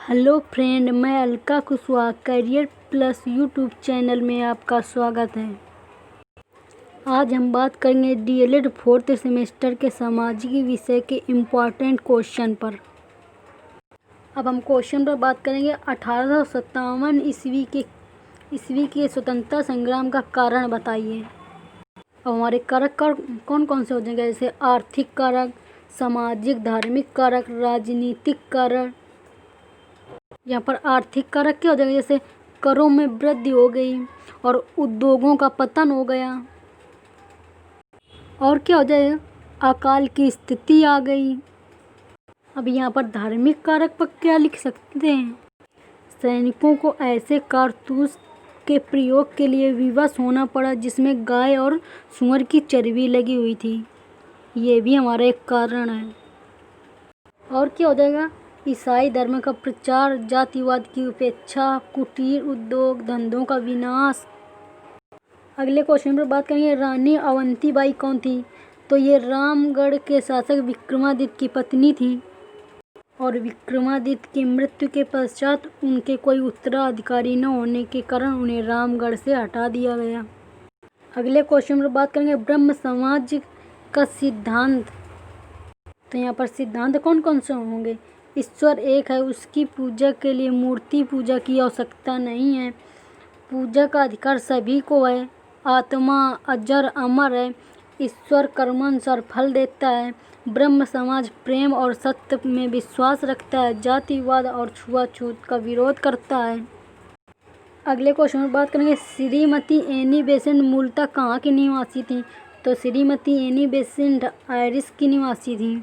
Hello friend, मैं Alka Kushwaha career plus YouTube channel में आपका स्वागत है। आज हम बात करेंगे डीएलएड फोर्थ सेमेस्टर के सामाजिक विषय के इम्पॉर्टेंट क्वेश्चन पर। अब हम क्वेश्चन पर बात करेंगे 1857 ईस्वी के स्वतंत्रता संग्राम का कारण बताइए। अब हमारे कारक कौन कौन से हो जाएंगे, जैसे आर्थिक कारक, सामाजिक धार्मिक कारक, राजनीतिक कारक। यहाँ पर आर्थिक कारक क्या हो जाएगा, जैसे करों में वृद्धि हो गई और उद्योगों का पतन हो गया। और क्या हो जाएगा, अकाल की स्थिति आ गई। अब यहाँ पर धार्मिक कारक पर क्या लिख सकते हैं, सैनिकों को ऐसे कारतूस के प्रयोग के लिए विवश होना पड़ा जिसमें गाय और सूअर की चर्बी लगी हुई थी। ये भी हमारा एक कारण है। और क्या हो जाएगा, ईसाई धर्म का प्रचार, जातिवाद की उपेक्षा, कुटीर उद्योग धंधों का विनाश। अगले क्वेश्चन पर बात करेंगे, रानी अवंतीबाई कौन थी। तो ये रामगढ़ के शासक विक्रमादित्य की पत्नी थी और विक्रमादित्य की मृत्यु के पश्चात उनके कोई उत्तराधिकारी न होने के कारण उन्हें रामगढ़ से हटा दिया गया। अगले क्वेश्चन पर बात करेंगे, ब्रह्म समाज का सिद्धांत। तो यहाँ पर सिद्धांत कौन कौन से होंगे, ईश्वर एक है, उसकी पूजा के लिए मूर्ति पूजा की आवश्यकता नहीं है, पूजा का अधिकार सभी को है, आत्मा अजर अमर है, ईश्वर कर्मानुसार फल देता है, ब्रह्म समाज प्रेम और सत्य में विश्वास रखता है, जातिवाद और छुआछूत का विरोध करता है। अगले क्वेश्चन में बात करेंगे, श्रीमती एनी बेसेंट मूलतः कहाँ की निवासी थी। तो श्रीमती एनी बेसेंट आयरिश की निवासी थी।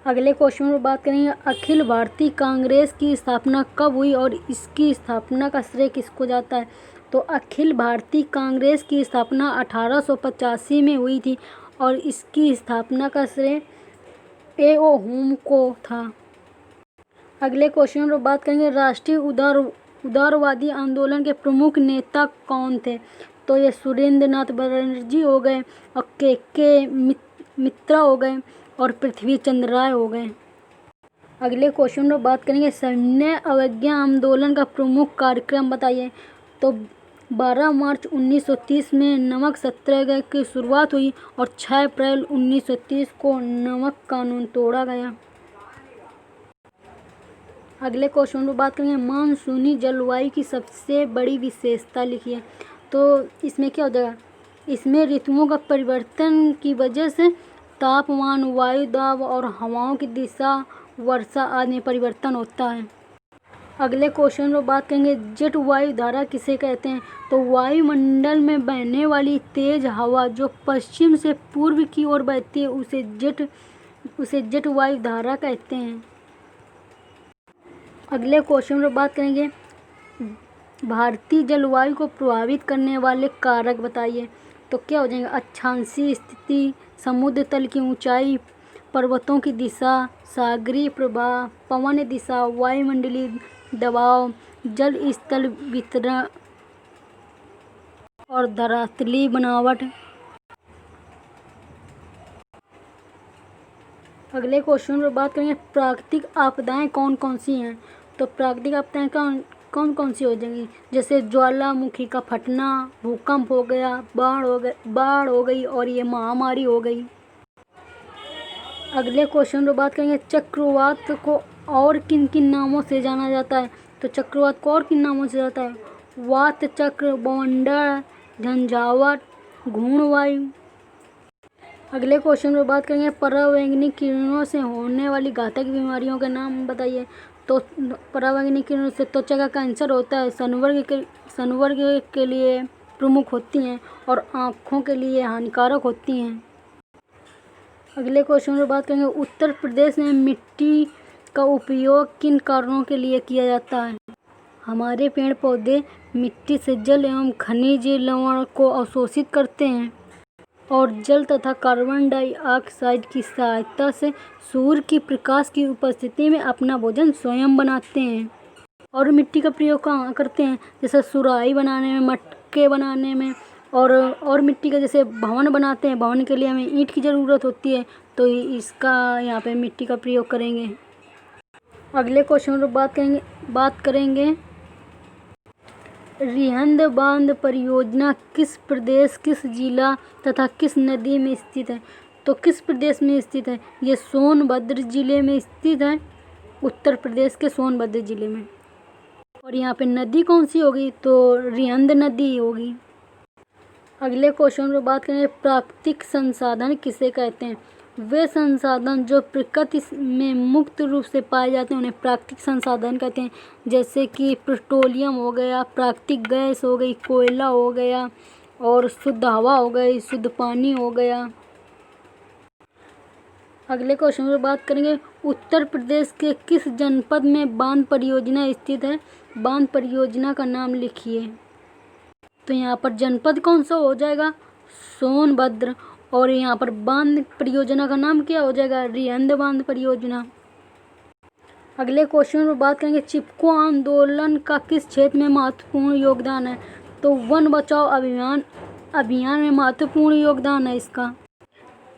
अगले क्वेश्चन में बात करेंगे, अखिल भारतीय कांग्रेस की स्थापना कब हुई और इसकी स्थापना का श्रेय किसको जाता है। तो अखिल भारतीय कांग्रेस की स्थापना 1885 में हुई थी और इसकी स्थापना का श्रेय ए.ओ. हुम को था। अगले क्वेश्चन पर बात करेंगे, राष्ट्रीय उदारवादी आंदोलन के प्रमुख नेता कौन थे। तो ये सुरेंद्रनाथ बनर्जी हो गए और के मित्रा हो गए और पृथ्वी चंद्र राय हो गए। अगले क्वेश्चन पर बात करेंगे, सविनय अवज्ञा आंदोलन का प्रमुख कार्यक्रम बताइए। तो 12 मार्च 1930 में नमक सत्याग्रह की शुरुआत हुई और 6 अप्रैल 1930 को नमक कानून तोड़ा गया। अगले क्वेश्चन पर बात करेंगे, मानसूनी जलवायु की सबसे बड़ी विशेषता लिखिए। तो इसमें क्या हो जाएगा, इसमें ऋतुओं का परिवर्तन की वजह से तापमान, वायु दाब और हवाओं की दिशा, वर्षा आदि में परिवर्तन होता है। अगले क्वेश्चन पर बात करेंगे, जेट वायु धारा किसे कहते हैं। तो वायुमंडल में बहने वाली तेज हवा जो पश्चिम से पूर्व की ओर बहती है उसे जेट वायु धारा कहते हैं। अगले क्वेश्चन पर बात करेंगे, भारतीय जलवायु को प्रभावित करने वाले कारक बताइए। तो क्या हो जाएंगे, अक्षांशीय स्थिति, समुद्र तल की ऊंचाई, पर्वतों की दिशा, सागरीय प्रवाह, पवन दिशा, वायुमंडलीय दबाव, जल स्थल वितरण और धरातलीय बनावट। अगले क्वेश्चन पर बात करेंगे, प्राकृतिक आपदाएं कौन कौन सी हैं। तो प्राकृतिक आपदाएं कौन कौन सी हो जाएंगी, जैसे ज्वालामुखी का फटना, भूकंप हो गया, बाढ़ हो गई और ये महामारी हो गई। अगले क्वेश्चन पर बात करेंगे, चक्रवात को और किन किन नामों से जाना जाता है। तो चक्रवात को और किन नामों से जाता है, वात चक्र, बवंडर, झंझावात, घूर्णवायु। अगले क्वेश्चन पर बात करेंगे, परावैंगनी किरणों से होने वाली घातक बीमारियों के नाम बताइए। तो परावैंगनी किरणों से त्वचा का कैंसर होता है, संवर्ग के लिए प्रमुख होती हैं और आँखों के लिए हानिकारक होती हैं। अगले क्वेश्चन पर बात करेंगे, उत्तर प्रदेश में मिट्टी का उपयोग किन कारणों के लिए किया जाता है। हमारे पेड़ पौधे मिट्टी से जल एवं खनिज लवण को अवशोषित करते हैं और जल तथा कार्बन डाइऑक्साइड की सहायता से सूर्य की प्रकाश की उपस्थिति में अपना भोजन स्वयं बनाते हैं। और मिट्टी का प्रयोग कहाँ करते हैं, जैसे सुराही बनाने में, मटके बनाने में और मिट्टी का जैसे भवन बनाते हैं, भवन के लिए हमें ईंट की ज़रूरत होती है, तो इसका यहाँ पे मिट्टी का प्रयोग करेंगे। अगले क्वेश्चन पर बात करेंगे रिहंद बांध परियोजना किस प्रदेश, किस जिला तथा किस नदी में स्थित है? तो किस प्रदेश में स्थित है? ये सोनभद्र जिले में स्थित है, उत्तर प्रदेश के सोनभद्र जिले में। और यहाँ पे नदी कौन सी होगी? तो रिहंद नदी होगी। अगले क्वेश्चन पर बात करेंगे प्राकृतिक संसाधन किसे कहते हैं? वे संसाधन जो प्रकृति में मुक्त रूप से पाए जाते हैं उन्हें प्राकृतिक संसाधन कहते हैं। जैसे कि पेट्रोलियम हो गया, प्राकृतिक गैस हो गई, कोयला हो गया, और शुद्ध हवा हो गई, शुद्ध पानी हो गया। अगले क्वेश्चन पर बात करेंगे उत्तर प्रदेश के किस जनपद में बांध परियोजना स्थित है? बांध परियोजना का नाम लिखिए। तो यहाँ पर जनपद कौन सा हो जाएगा? सोनभद्र। और यहाँ पर बांध परियोजना का नाम क्या हो जाएगा? रिहंद बांध परियोजना। अगले क्वेश्चन पर बात करेंगे चिपको आंदोलन का किस क्षेत्र में महत्वपूर्ण योगदान है? तो वन बचाओ अभियान में महत्वपूर्ण योगदान है इसका।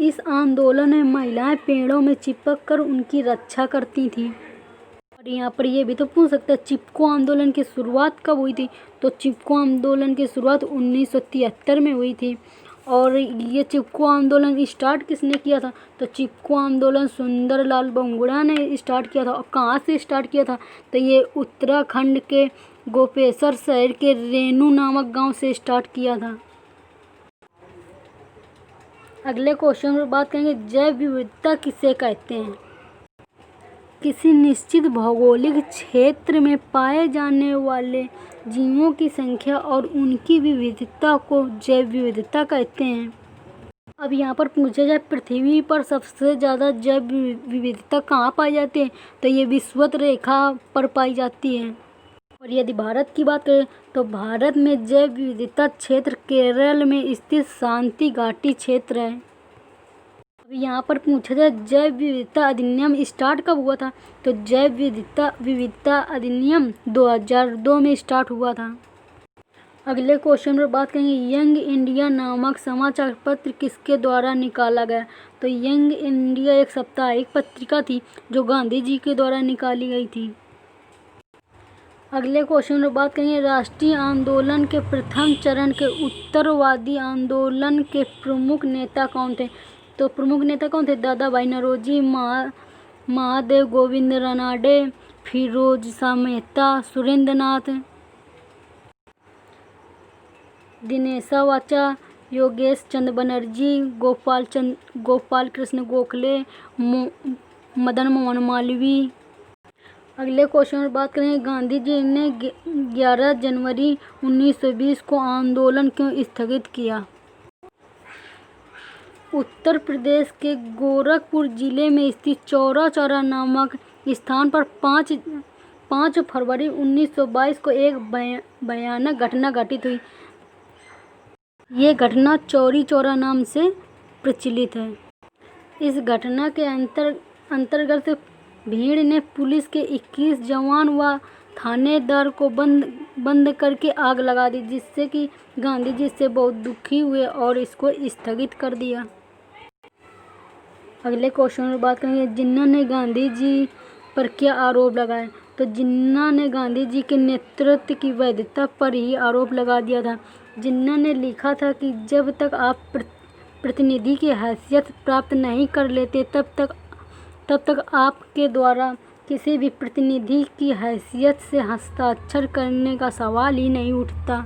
इस आंदोलन में महिलाएं पेड़ों में चिपक कर उनकी रक्षा करती थीं। और यहाँ पर ये भी तो पूछ सकते हैं चिपको आंदोलन की शुरुआत कब हुई थी? तो चिपको आंदोलन की शुरुआत 1973 में हुई थी। और ये चिपको आंदोलन स्टार्ट किसने किया था? तो चिपको आंदोलन सुंदरलाल बहुगुणा ने स्टार्ट किया था। और कहाँ से स्टार्ट किया था? तो ये उत्तराखंड के गोपेश्वर शहर के रेनू नामक गांव से स्टार्ट किया था। अगले क्वेश्चन पर बात करेंगे जैव विविधता किसे कहते हैं? किसी निश्चित भौगोलिक क्षेत्र में पाए जाने वाले जीवों की संख्या और उनकी विविधता को जैव विविधता कहते हैं। अब यहाँ पर पूछा जाए पृथ्वी पर सबसे ज़्यादा जैव विविधता कहाँ पाई जाती है? तो ये विषुवत रेखा पर पाई जाती है। और यदि भारत की बात करें तो भारत में जैव विविधता क्षेत्र केरल में स्थित शांति घाटी क्षेत्र है। अब यहाँ पर पूछा जाए जैव विविधता अधिनियम स्टार्ट कब हुआ था? तो जैव विविधता अधिनियम 2002 में स्टार्ट हुआ था। अगले क्वेश्चन पर बात करेंगे यंग इंडिया नामक समाचार पत्र किसके द्वारा निकाला गया? तो यंग इंडिया एक साप्ताहिक पत्रिका थी जो गांधी जी के द्वारा निकाली गई थी। अगले क्वेश्चन पर बात करेंगे राष्ट्रीय आंदोलन के प्रथम चरण के उत्तरवादी आंदोलन के प्रमुख नेता कौन थे? तो प्रमुख नेता कौन थे? दादा भाई नौरोजी, महादेव गोविंद रानडे, फिरोज शाह मेहता, सुरेंद्र नाथ, दिनेशा वाचा, योगेश चंद्र बनर्जी, गोपाल कृष्ण गोखले, मदन मोहन मालवीय। अगले क्वेश्चन पर बात करेंगे गांधी जी ने 11 जनवरी 1920 को आंदोलन क्यों स्थगित किया? उत्तर प्रदेश के गोरखपुर जिले में स्थित चौरा चौरा नामक स्थान पर 5 फरवरी 1922 को एक भयानक घटना घटित हुई। ये घटना चौरी चौरा नाम से प्रचलित है। इस घटना के अंतर्गत भीड़ ने पुलिस के 21 जवान व थानेदार को बंद करके आग लगा दी, जिससे कि गांधी जी से बहुत दुखी हुए और इसको स्थगित कर दिया। अगले क्वेश्चन पर बात करेंगे जिन्ना ने गांधी जी पर क्या आरोप लगाए? तो जिन्ना ने गांधी जी के नेतृत्व की वैधता पर ही आरोप लगा दिया था। जिन्ना ने लिखा था कि जब तक आप प्रतिनिधि की हैसियत प्राप्त नहीं कर लेते तब तक आपके द्वारा किसी भी प्रतिनिधि की हैसियत से हस्ताक्षर करने का सवाल ही नहीं उठता।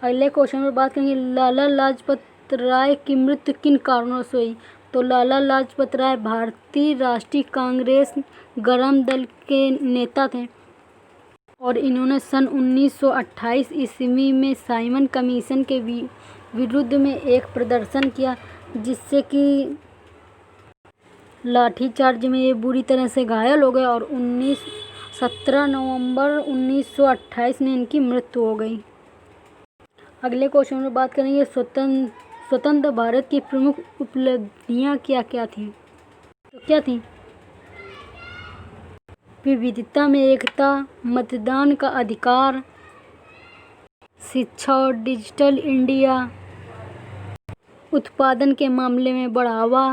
अगले क्वेश्चन पर बात करेंगे लाला लाजपत राय की मृत्यु किन कारणों से हुई? तो लाला लाजपत राय भारतीय राष्ट्रीय कांग्रेस गरम दल के नेता थे और इन्होंने सन 1928 ईस्वी में साइमन कमीशन के विरुद्ध में एक प्रदर्शन किया, जिससे कि लाठीचार्ज में ये बुरी तरह से घायल हो गए और 17 नवंबर 1928 में इनकी मृत्यु हो गई। अगले क्वेश्चन में बात करेंगे स्वतंत्र भारत की प्रमुख उपलब्धियां क्या क्या थीं? तो क्या थीं? विविधता में एकता, मतदान का अधिकार, शिक्षा और डिजिटल इंडिया, उत्पादन के मामले में बढ़ावा,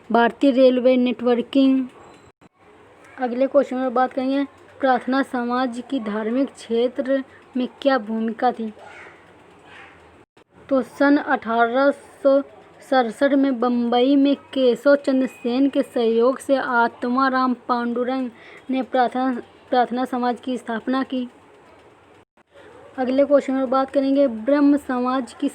भारतीय रेलवे नेटवर्किंग, अगले क्वेश्चन में बात करेंगे प्रार्थना समाज की धार्मिक क्षेत्र में क्या भूमिका थी। तो सन 1867 में बम्बई में केशव चंद्र सेन के सहयोग से आत्माराम पांडुरंग ने प्रार्थना समाज की स्थापना की। अगले क्वेश्चन में बात करेंगे ब्रह्म समाज की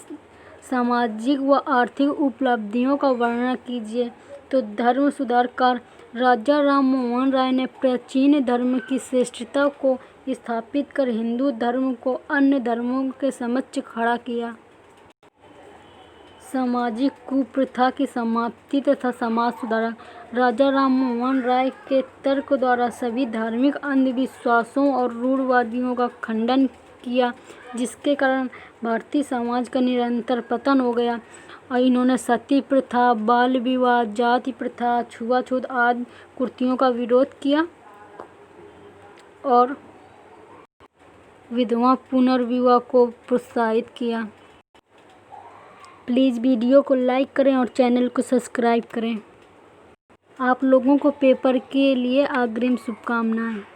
सामाजिक व आर्थिक उपलब्धियों का वर्णन कीजिए। तो धर्म सुधारकार राजा राम मोहन राय ने प्राचीन धर्म की श्रेष्ठता को स्थापित कर हिंदू धर्म को अन्य धर्मों के समक्ष खड़ा किया। सामाजिक कुप्रथा की समाप्ति तथा समाज सुधार राजा राम मोहन राय के तर्क द्वारा सभी धार्मिक अंधविश्वासों और रूढ़िवादियों का खंडन किया, जिसके कारण भारतीय समाज का निरंतर पतन हो गया। और इन्होंने सती प्रथा, बाल विवाह, जाति प्रथा, छुआछूत आदि कुरीतियों का विरोध किया और विधवा पुनर्विवाह को प्रोत्साहित किया। प्लीज़ वीडियो को लाइक करें और चैनल को सब्सक्राइब करें। आप लोगों को पेपर के लिए अग्रिम शुभकामनाएं।